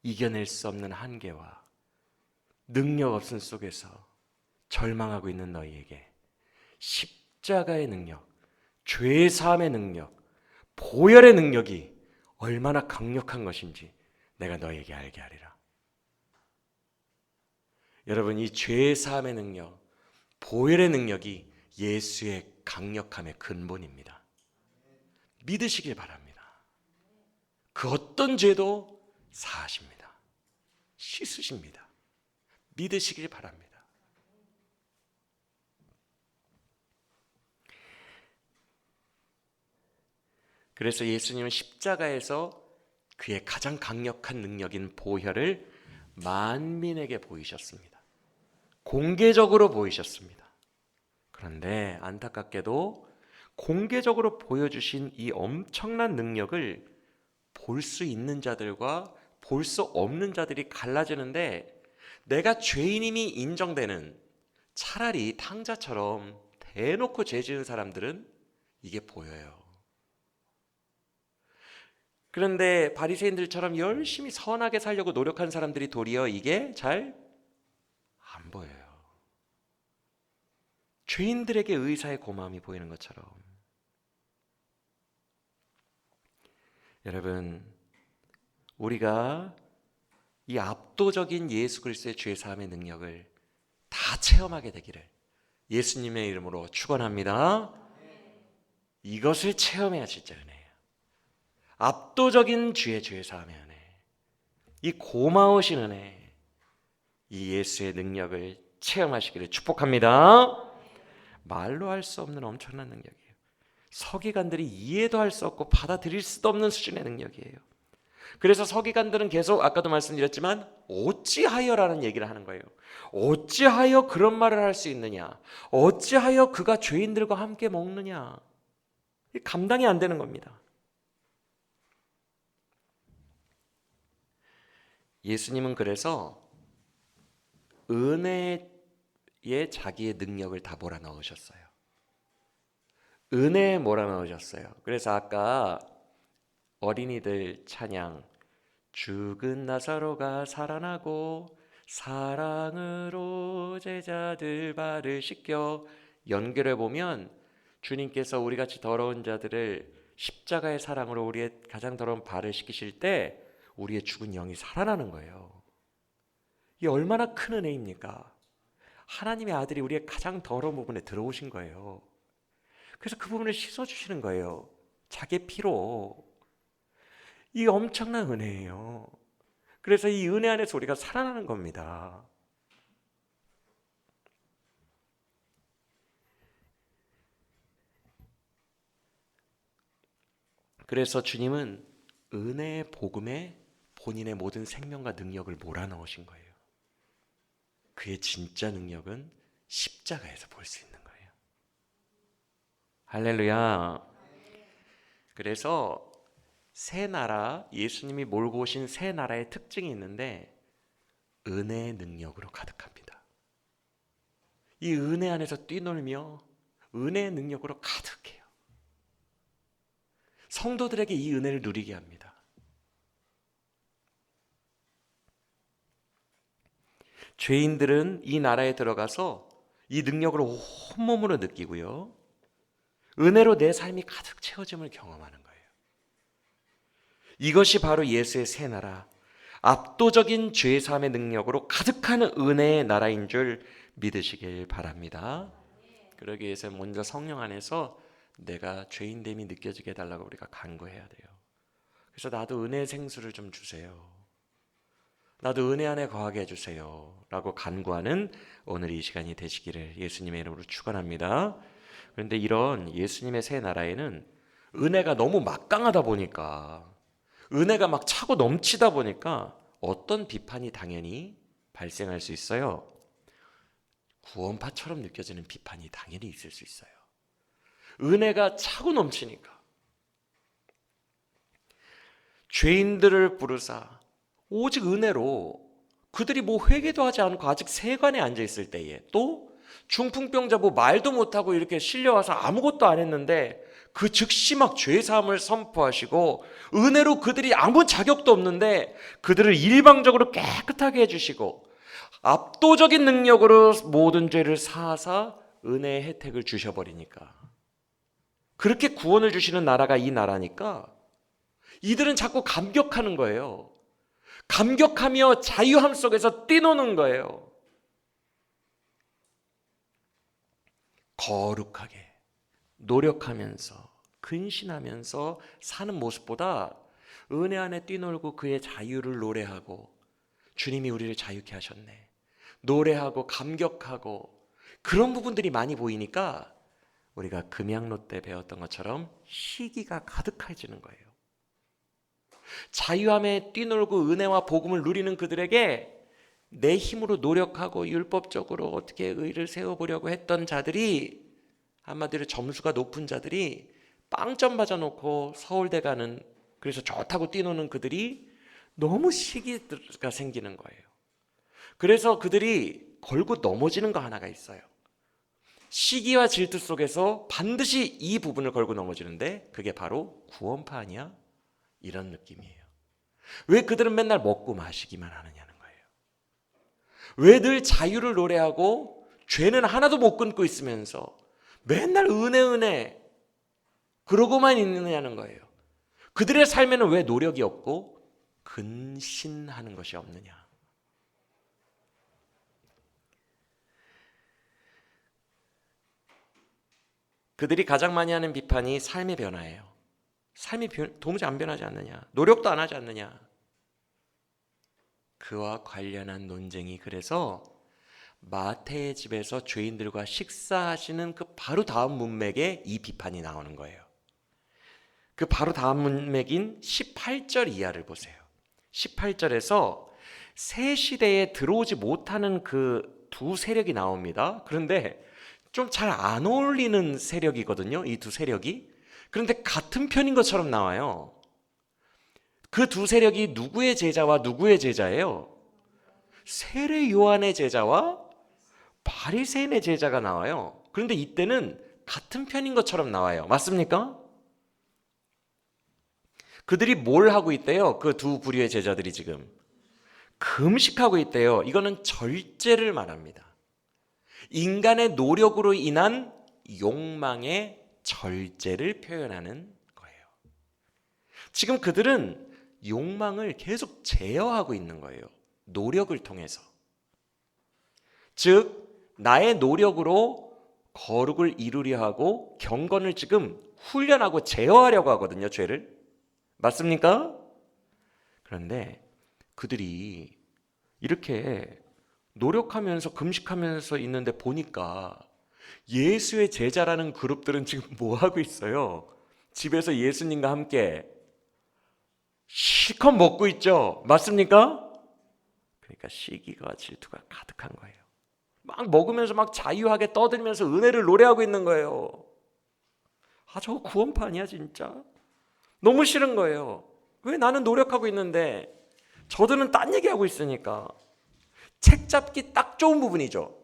이겨낼 수 없는 한계와 능력 없음 속에서 절망하고 있는 너희에게 십자가의 능력, 죄 사함의 능력, 보혈의 능력이 얼마나 강력한 것인지 내가 너희에게 알게 하리라. 여러분, 이 죄 사함의 능력, 보혈의 능력이 예수의 강력함의 근본입니다. 믿으시길 바랍니다. 그 어떤 죄도 사하십니다. 씻으십니다. 믿으시길 바랍니다. 그래서 예수님은 십자가에서 그의 가장 강력한 능력인 보혈을 만민에게 보이셨습니다. 공개적으로 보이셨습니다. 그런데 안타깝게도 공개적으로 보여주신 이 엄청난 능력을 볼 수 있는 자들과 볼 수 없는 자들이 갈라지는데, 내가 죄인임이 인정되는, 차라리 탕자처럼 대놓고 죄 지은 사람들은 이게 보여요. 그런데 바리새인들처럼 열심히 선하게 살려고 노력한 사람들이 도리어 이게 잘 안 보여요. 죄인들에게 의사의 고마움이 보이는 것처럼. 여러분, 우리가 이 압도적인 예수 그리스도의 죄 사함의 능력을 다 체험하게 되기를 예수님의 이름으로 축원합니다. 이것을 체험해야 진짜 은혜예요. 압도적인 주의 죄 사함의 은혜, 이 고마우신 은혜, 이 예수의 능력을 체험하시기를 축복합니다. 말로 할 수 없는 엄청난 능력이에요. 서기관들이 이해도 할 수 없고 받아들일 수도 없는 수준의 능력이에요. 그래서 서기관들은 계속 아까도 말씀드렸지만 어찌하여라는 얘기를 하는 거예요. 어찌하여 그런 말을 할 수 있느냐? 어찌하여 그가 죄인들과 함께 먹느냐? 감당이 안 되는 겁니다. 예수님은 그래서 은혜에 자기의 능력을 다 몰아넣으셨어요. 은혜에 몰아넣으셨어요. 그래서 아까 어린이들 찬양, 죽은 나사로가 살아나고 사랑으로 제자들 발을 씻겨, 연결해 보면 주님께서 우리같이 더러운 자들을 십자가의 사랑으로 우리의 가장 더러운 발을 씻기실 때 우리의 죽은 영이 살아나는 거예요. 이게 얼마나 큰 은혜입니까? 하나님의 아들이 우리의 가장 더러운 부분에 들어오신 거예요. 그래서 그 부분을 씻어주시는 거예요. 자기의 피로. 이 엄청난 은혜예요. 그래서 이 은혜 안에서 우리가 살아나는 겁니다. 그래서 주님은 은혜의 복음에 본인의 모든 생명과 능력을 몰아넣으신 거예요. 그의 진짜 능력은 십자가에서 볼 수 있는 거예요. 할렐루야. 그래서 새 나라, 예수님이 몰고 오신 새 나라의 특징이 있는데 은혜의 능력으로 가득합니다. 이 은혜 안에서 뛰놀며 은혜의 능력으로 가득해요. 성도들에게 이 은혜를 누리게 합니다. 죄인들은 이 나라에 들어가서 이 능력을 온몸으로 느끼고요, 은혜로 내 삶이 가득 채워짐을 경험하는 거예요. 이것이 바로 예수의 새 나라, 압도적인 죄사함의 능력으로 가득한 은혜의 나라인 줄 믿으시길 바랍니다. 그러기 위해서 먼저 성령 안에서 내가 죄인됨이 느껴지게 해달라고 우리가 간구해야 돼요. 그래서 나도 은혜의 생수를 좀 주세요, 나도 은혜 안에 거하게 해주세요 라고 간구하는 오늘 이 시간이 되시기를 예수님의 이름으로 축원합니다. 그런데 이런 예수님의 새 나라에는 은혜가 너무 막강하다 보니까, 은혜가 막 차고 넘치다 보니까 어떤 비판이 당연히 발생할 수 있어요. 구원파처럼 느껴지는 비판이 당연히 있을 수 있어요. 은혜가 차고 넘치니까. 죄인들을 부르사 오직 은혜로, 그들이 뭐 회개도 하지 않고 아직 세관에 앉아 있을 때에, 또 중풍병자 뭐 말도 못하고 이렇게 실려와서 아무것도 안 했는데 그 즉시 막 죄사함을 선포하시고, 은혜로 그들이 아무 자격도 없는데 그들을 일방적으로 깨끗하게 해주시고 압도적인 능력으로 모든 죄를 사하사 은혜의 혜택을 주셔버리니까, 그렇게 구원을 주시는 나라가 이 나라니까 이들은 자꾸 감격하는 거예요. 감격하며 자유함 속에서 뛰노는 거예요. 거룩하게 노력하면서 근신하면서 사는 모습보다 은혜 안에 뛰놀고 그의 자유를 노래하고, 주님이 우리를 자유케 하셨네, 노래하고 감격하고, 그런 부분들이 많이 보이니까 우리가 금양로 때 배웠던 것처럼 시기가 가득해지는 거예요. 자유함에 뛰놀고 은혜와 복음을 누리는 그들에게 내 힘으로 노력하고 율법적으로 어떻게 의를 세워보려고 했던 자들이, 한마디로 점수가 높은 자들이 빵점 맞아놓고 서울대 가는, 그래서 좋다고 뛰노는 그들이 너무 시기가 생기는 거예요. 그래서 그들이 걸고 넘어지는 거 하나가 있어요. 시기와 질투 속에서 반드시 이 부분을 걸고 넘어지는데 그게 바로 구원파 아니야? 이런 느낌이에요. 왜 그들은 맨날 먹고 마시기만 하느냐는 거예요. 왜 늘 자유를 노래하고 죄는 하나도 못 끊고 있으면서 맨날 은혜 그러고만 있느냐는 거예요. 그들의 삶에는 왜 노력이 없고 근신하는 것이 없느냐. 그들이 가장 많이 하는 비판이 삶의 변화예요. 삶이 도무지 안 변하지 않느냐. 노력도 안 하지 않느냐. 그와 관련한 논쟁이 그래서 마태의 집에서 죄인들과 식사하시는 그 바로 다음 문맥에 이 비판이 나오는 거예요. 그 바로 다음 문맥인 18절 이하를 보세요. 18절에서 새 시대에 들어오지 못하는 그 두 세력이 나옵니다. 그런데 좀 잘 안 어울리는 세력이거든요. 이 두 세력이. 그런데 같은 편인 것처럼 나와요. 그 두 세력이 누구의 제자와 누구의 제자예요? 세례 요한의 제자와 바리새인의 제자가 나와요. 그런데 이때는 같은 편인 것처럼 나와요. 맞습니까? 그들이 뭘 하고 있대요? 그 두 부류의 제자들이 지금 금식하고 있대요. 이거는 절제를 말합니다. 인간의 노력으로 인한 욕망의 절제를 표현하는 거예요. 지금 그들은 욕망을 계속 제어하고 있는 거예요. 노력을 통해서. 즉 나의 노력으로 거룩을 이루려 하고 경건을 지금 훈련하고 제어하려고 하거든요. 죄를. 맞습니까? 그런데 그들이 이렇게 노력하면서 금식하면서 있는데 보니까 예수의 제자라는 그룹들은 지금 뭐 하고 있어요? 집에서 예수님과 함께 실컷 먹고 있죠. 맞습니까? 그러니까 시기가 질투가 가득한 거예요. 막 먹으면서 막 자유하게 떠들면서 은혜를 노래하고 있는 거예요. 아, 저거 구원판이야 진짜. 너무 싫은 거예요. 왜 나는 노력하고 있는데 저들은 딴 얘기하고 있으니까. 책 잡기 딱 좋은 부분이죠.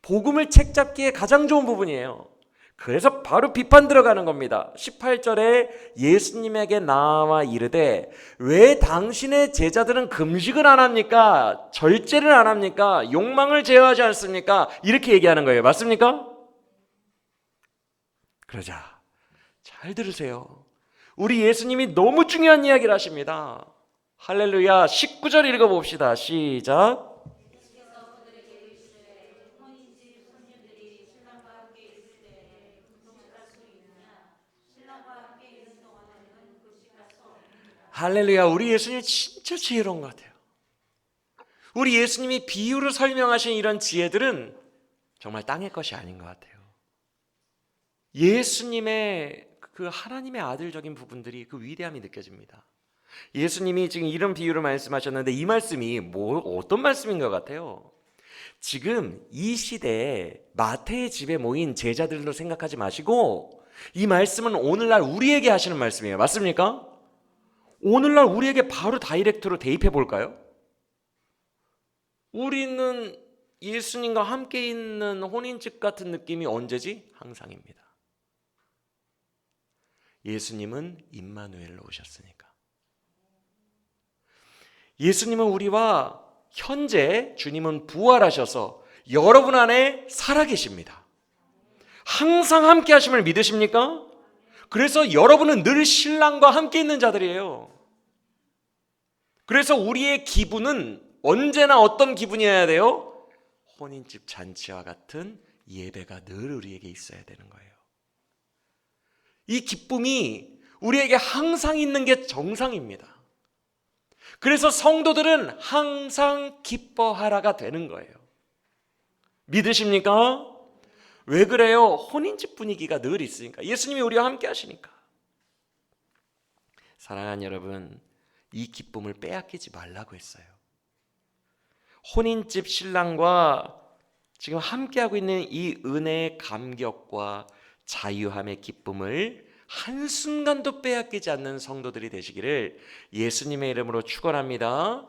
복음을 책 잡기에 가장 좋은 부분이에요. 그래서 바로 비판 들어가는 겁니다. 18절에 예수님에게 나와 이르되 왜 당신의 제자들은 금식을 안 합니까? 절제를 안 합니까? 욕망을 제어하지 않습니까? 이렇게 얘기하는 거예요. 맞습니까? 그러자 잘 들으세요. 우리 예수님이 너무 중요한 이야기를 하십니다. 할렐루야. 19절 읽어봅시다. 시작. 할렐루야. 우리 예수님 진짜 지혜로운 것 같아요. 우리 예수님이 비유로 설명하신 이런 지혜들은 정말 땅의 것이 아닌 것 같아요. 예수님의 그 하나님의 아들적인 부분들이 그 위대함이 느껴집니다. 예수님이 지금 이런 비유를 말씀하셨는데 이 말씀이 어떤 말씀인 것 같아요? 지금 이 시대에 마태의 집에 모인 제자들로 생각하지 마시고 이 말씀은 오늘날 우리에게 하시는 말씀이에요. 맞습니까? 오늘날 우리에게 바로 다이렉트로 대입해 볼까요? 우리는 예수님과 함께 있는 혼인집 같은 느낌이 언제지? 항상입니다. 예수님은 임마누엘로 오셨으니까. 예수님은 우리와 현재 주님은 부활하셔서 여러분 안에 살아계십니다. 항상 함께 하심을 믿으십니까? 그래서 여러분은 늘 신랑과 함께 있는 자들이에요. 그래서 우리의 기분은 언제나 어떤 기분이어야 돼요? 혼인집 잔치와 같은 예배가 늘 우리에게 있어야 되는 거예요. 이 기쁨이 우리에게 항상 있는 게 정상입니다. 그래서 성도들은 항상 기뻐하라가 되는 거예요. 믿으십니까? 왜 그래요? 혼인집 분위기가 늘 있으니까. 예수님이 우리와 함께 하시니까. 사랑하는 여러분, 이 기쁨을 빼앗기지 말라고 했어요. 혼인집 신랑과 지금 함께하고 있는 이 은혜의 감격과 자유함의 기쁨을 한순간도 빼앗기지 않는 성도들이 되시기를 예수님의 이름으로 축원합니다.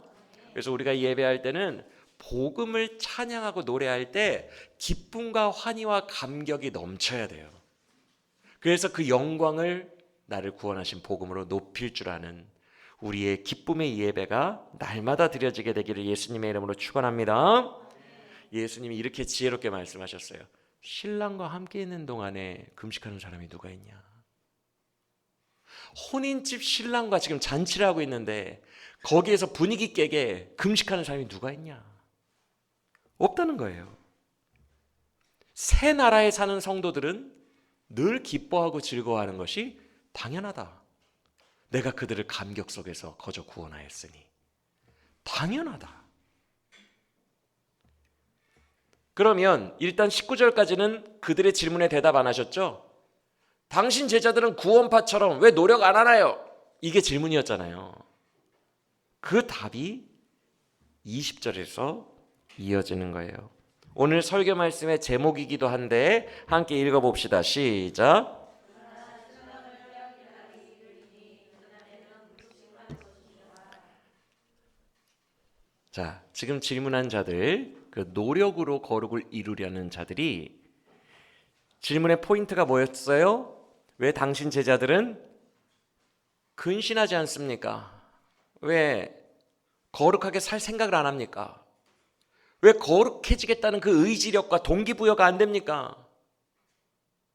그래서 우리가 예배할 때는 복음을 찬양하고 노래할 때 기쁨과 환희와 감격이 넘쳐야 돼요. 그래서 그 영광을 나를 구원하신 복음으로 높일 줄 아는 우리의 기쁨의 예배가 날마다 드려지게 되기를 예수님의 이름으로 축원합니다. 예수님이 이렇게 지혜롭게 말씀하셨어요. 신랑과 함께 있는 동안에 금식하는 사람이 누가 있냐? 혼인집 신랑과 지금 잔치를 하고 있는데 거기에서 분위기 깨게 금식하는 사람이 누가 있냐? 없다는 거예요. 새 나라에 사는 성도들은 늘 기뻐하고 즐거워하는 것이 당연하다. 내가 그들을 감격 속에서 거저 구원하였으니 당연하다. 그러면 일단 19절까지는 그들의 질문에 대답 안 하셨죠? 당신 제자들은 구원파처럼 왜 노력 안 하나요? 이게 질문이었잖아요. 그 답이 20절에서 이어지는 거예요. 오늘 설교 말씀의 제목이기도 한데 함께 읽어봅시다. 시작. 자, 지금 질문한 자들, 그 노력으로 거룩을 이루려는 자들이 질문의 포인트가 뭐였어요? 왜 당신 제자들은 근신하지 않습니까? 왜 거룩하게 살 생각을 안 합니까? 왜 거룩해지겠다는 그 의지력과 동기부여가 안 됩니까?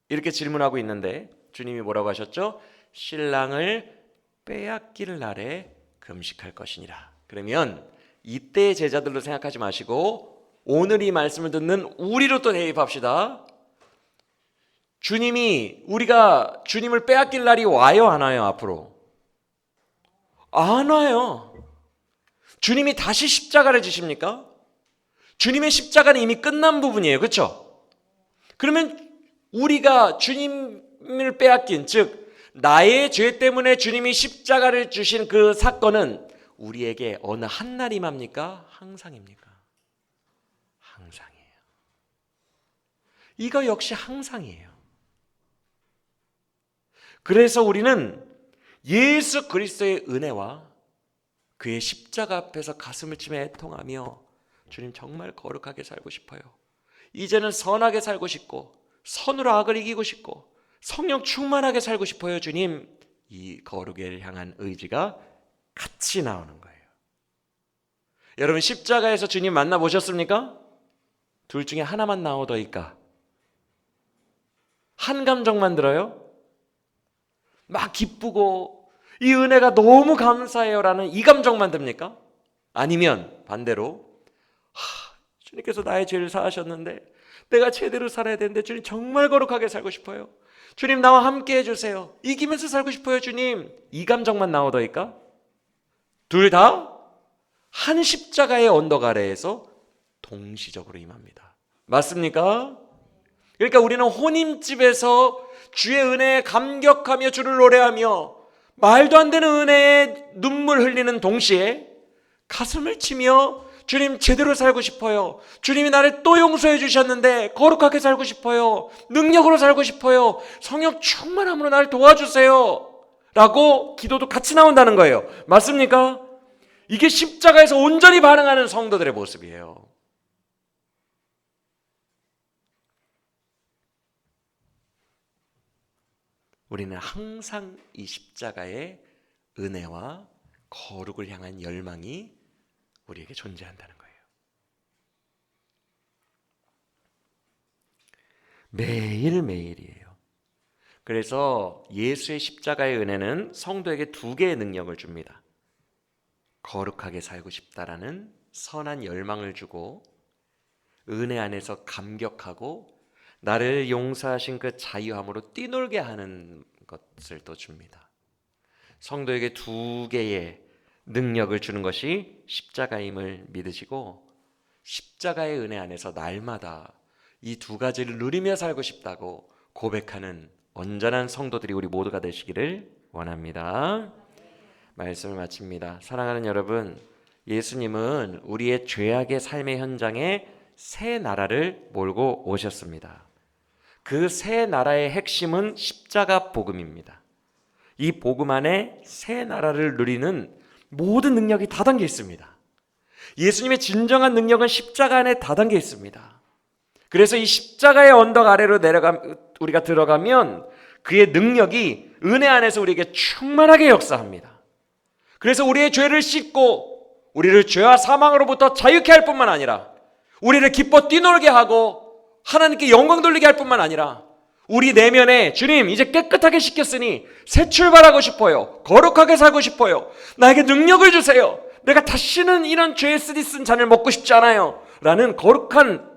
이렇게 질문하고 있는데 주님이 뭐라고 하셨죠? 신랑을 빼앗길 날에 금식할 것이니라. 그러면 이때의 제자들로 생각하지 마시고 오늘 이 말씀을 듣는 우리로 또 대입합시다. 우리가 주님을 빼앗길 날이 와요, 안 와요, 앞으로? 안 와요. 주님이 다시 십자가를 지십니까? 주님의 십자가는 이미 끝난 부분이에요. 그렇죠? 그러면 우리가 주님을 빼앗긴, 즉 나의 죄 때문에 주님이 십자가를 주신 그 사건은 우리에게 어느 한 날이 맙니까? 항상입니까? 항상이에요. 이거 역시 항상이에요. 그래서 우리는 예수 그리스도의 은혜와 그의 십자가 앞에서 가슴을 치며 애통하며 주님 정말 거룩하게 살고 싶어요. 이제는 선하게 살고 싶고 선으로 악을 이기고 싶고 성령 충만하게 살고 싶어요. 주님, 이 거룩을 향한 의지가 같이 나오는 거예요. 여러분 십자가에서 주님 만나보셨습니까? 둘 중에 하나만 나오더이까? 한 감정만 들어요? 막 기쁘고 이 은혜가 너무 감사해요 라는 이 감정만 듭니까? 아니면 반대로 주님께서 나의 죄를 사하셨는데 내가 제대로 살아야 되는데 주님 정말 거룩하게 살고 싶어요. 주님 나와 함께 해주세요. 이기면서 살고 싶어요 주님. 이 감정만 나오더이까? 둘 다 한 십자가의 언덕 아래에서 동시적으로 임합니다. 맞습니까? 그러니까 우리는 혼인집에서 주의 은혜에 감격하며 주를 노래하며 말도 안 되는 은혜에 눈물 흘리는 동시에 가슴을 치며 주님 제대로 살고 싶어요. 주님이 나를 또 용서해 주셨는데 거룩하게 살고 싶어요. 능력으로 살고 싶어요. 성령 충만함으로 나를 도와주세요. 라고 기도도 같이 나온다는 거예요. 맞습니까? 이게 십자가에서 온전히 반응하는 성도들의 모습이에요. 우리는 항상 이 십자가의 은혜와 거룩을 향한 열망이 우리에게 존재한다는 거예요. 매일매일이에요. 그래서 예수의 십자가의 은혜는 성도에게 두 개의 능력을 줍니다. 거룩하게 살고 싶다라는 선한 열망을 주고 은혜 안에서 감격하고 나를 용서하신 그 자유함으로 뛰놀게 하는 것을 또 줍니다. 성도에게 두 개의 능력을 주는 것이 십자가임을 믿으시고 십자가의 은혜 안에서 날마다 이 두 가지를 누리며 살고 싶다고 고백하는 온전한 성도들이 우리 모두가 되시기를 원합니다. 말씀을 마칩니다. 사랑하는 여러분, 예수님은 우리의 죄악의 삶의 현장에 새 나라를 몰고 오셨습니다. 그 새 나라의 핵심은 십자가 복음입니다. 이 복음 안에 새 나라를 누리는 모든 능력이 다 담겨 있습니다. 예수님의 진정한 능력은 십자가 안에 다 담겨 있습니다. 그래서 이 십자가의 언덕 아래로 우리가 들어가면 그의 능력이 은혜 안에서 우리에게 충만하게 역사합니다. 그래서 우리의 죄를 씻고 우리를 죄와 사망으로부터 자유케 할 뿐만 아니라 우리를 기뻐 뛰놀게 하고 하나님께 영광 돌리게 할 뿐만 아니라 우리 내면에 주님 이제 깨끗하게 씻겼으니 새 출발하고 싶어요. 거룩하게 살고 싶어요. 나에게 능력을 주세요. 내가 다시는 이런 죄에 쓰디쓴 잔을 먹고 싶지 않아요. 라는 거룩한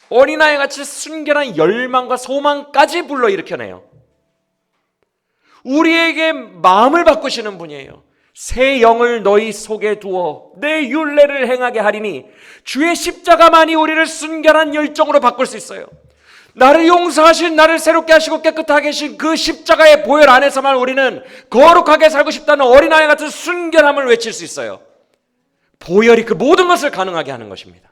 어린아이 같이 순결한 열망과 소망까지 불러일으켜내요. 우리에게 마음을 바꾸시는 분이에요. 새 영을 너희 속에 두어 내 율례를 행하게 하리니 주의 십자가만이 우리를 순결한 열정으로 바꿀 수 있어요. 나를 용서하신, 나를 새롭게 하시고 깨끗하게 하신 그 십자가의 보혈 안에서만 우리는 거룩하게 살고 싶다는 어린아이 같은 순결함을 외칠 수 있어요. 보혈이 그 모든 것을 가능하게 하는 것입니다.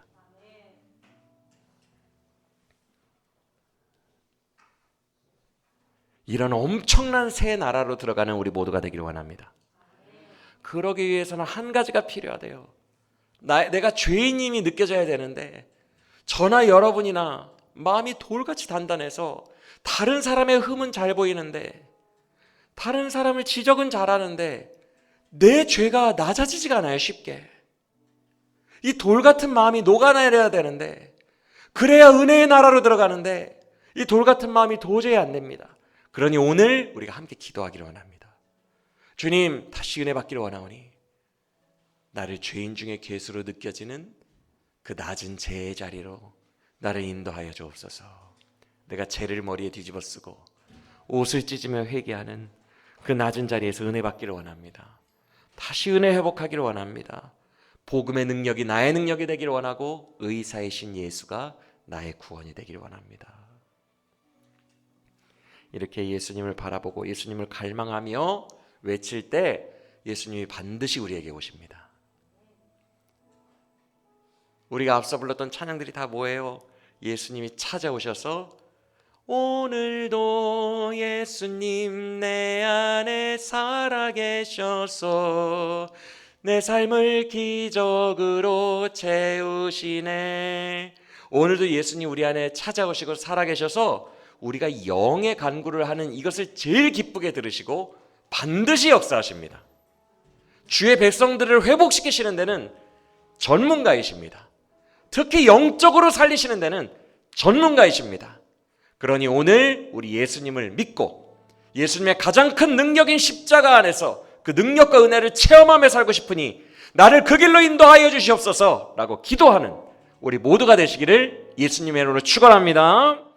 이런 엄청난 새 나라로 들어가는 우리 모두가 되기를 원합니다. 그러기 위해서는 한 가지가 필요하대요. 내가 죄인임이 느껴져야 되는데 저나 여러분이나 마음이 돌같이 단단해서 다른 사람의 흠은 잘 보이는데 다른 사람을 지적은 잘하는데 내 죄가 낮아지지가 않아요. 쉽게. 이 돌같은 마음이 녹아내려야 되는데 그래야 은혜의 나라로 들어가는데 이 돌같은 마음이 도저히 안 됩니다. 그러니 오늘 우리가 함께 기도하기를 원합니다. 주님, 다시 은혜 받기를 원하오니 나를 죄인 중에 괴수로 느껴지는 그 낮은 죄의 자리로 나를 인도하여 주옵소서. 내가 죄를 머리에 뒤집어 쓰고 옷을 찢으며 회개하는 그 낮은 자리에서 은혜 받기를 원합니다. 다시 은혜 회복하기를 원합니다. 복음의 능력이 나의 능력이 되기를 원하고 의사이신 예수가 나의 구원이 되기를 원합니다. 이렇게 예수님을 바라보고 예수님을 갈망하며 외칠 때 예수님이 반드시 우리에게 오십니다. 우리가 앞서 불렀던 찬양들이 다 뭐예요? 예수님이 찾아오셔서 오늘도 예수님 내 안에 살아계셔서 내 삶을 기적으로 채우시네. 오늘도 예수님 우리 안에 찾아오시고 살아계셔서 우리가 영의 간구를 하는 이것을 제일 기쁘게 들으시고 반드시 역사하십니다. 주의 백성들을 회복시키시는 데는 전문가이십니다. 특히 영적으로 살리시는 데는 전문가이십니다. 그러니 오늘 우리 예수님을 믿고 예수님의 가장 큰 능력인 십자가 안에서 그 능력과 은혜를 체험하며 살고 싶으니 나를 그 길로 인도하여 주시옵소서 라고 기도하는 우리 모두가 되시기를 예수님의 이름으로 축원합니다.